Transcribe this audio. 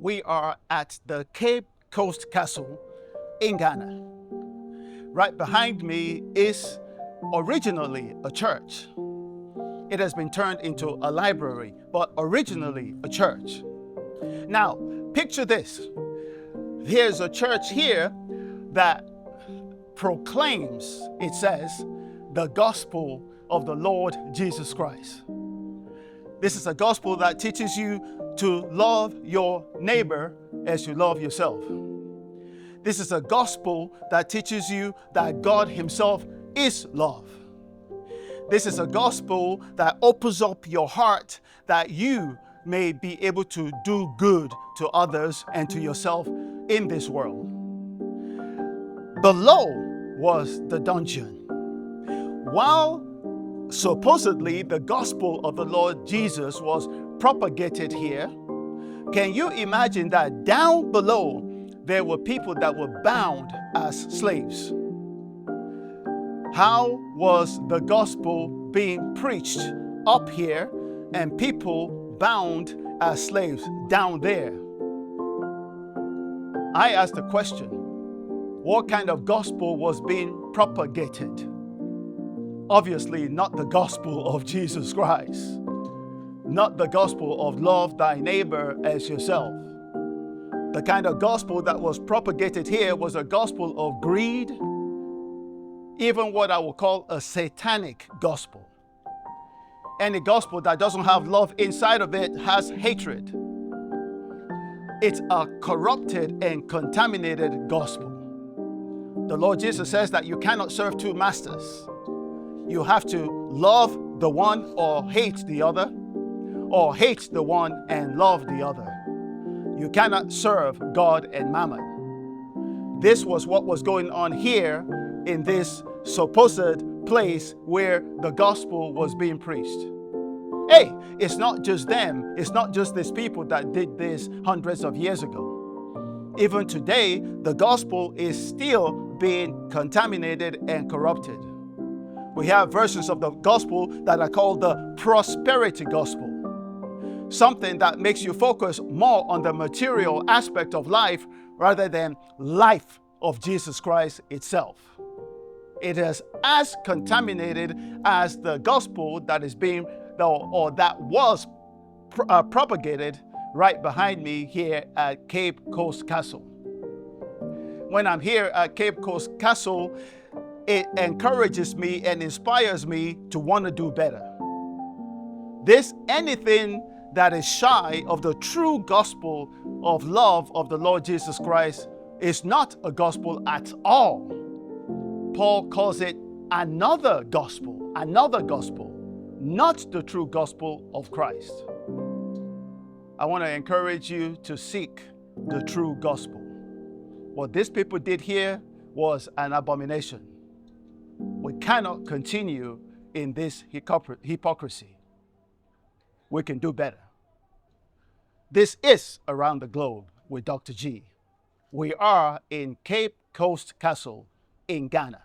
we are at the Cape Coast Castle in Ghana. Right behind me is originally a church. It has been turned into a library, but originally a church. Now, picture this. Here's a church here that proclaims, it says, the gospel of the Lord Jesus Christ. This is a gospel that teaches you to love your neighbor as you love yourself. This is a gospel that teaches you that God Himself is love. This is a gospel that opens up your heart that you may be able to do good to others and to yourself in this world. Below was the dungeon. While supposedly the gospel of the Lord Jesus was propagated here, can you imagine that down below there were people that were bound as slaves? How was the gospel being preached up here and people bound as slaves down there? I asked the question, what kind of gospel was being propagated? Obviously not the gospel of Jesus Christ, not the gospel of love thy neighbor as yourself. The kind of gospel that was propagated here was a gospel of greed, even what I would call a satanic gospel. Any gospel that doesn't have love inside of it has hatred. It's a corrupted and contaminated gospel. The Lord Jesus says that you cannot serve two masters. You have to love the one or hate the other, or hate the one and love the other. You cannot serve God and Mammon. This was what was going on here in this supposed place where the gospel was being preached. Hey, it's not just them. It's not just these people that did this hundreds of years ago. Even today, the gospel is still being contaminated and corrupted. We have versions of the gospel that are called the prosperity gospel. Something that makes you focus more on the material aspect of life rather than life of Jesus Christ itself. It is as contaminated as the gospel that is being, or that was propagated right behind me here at Cape Coast Castle. When I'm here at Cape Coast Castle, it encourages me and inspires me to want to do better. Anything that is shy of the true gospel of love of the Lord Jesus Christ is not a gospel at all. Paul calls it another gospel, not the true gospel of Christ. I want to encourage you to seek the true gospel. What these people did here was an abomination. We cannot continue in this hypocrisy. We can do better. This is Around the Globe with Dr. G. We are in Cape Coast Castle in Ghana.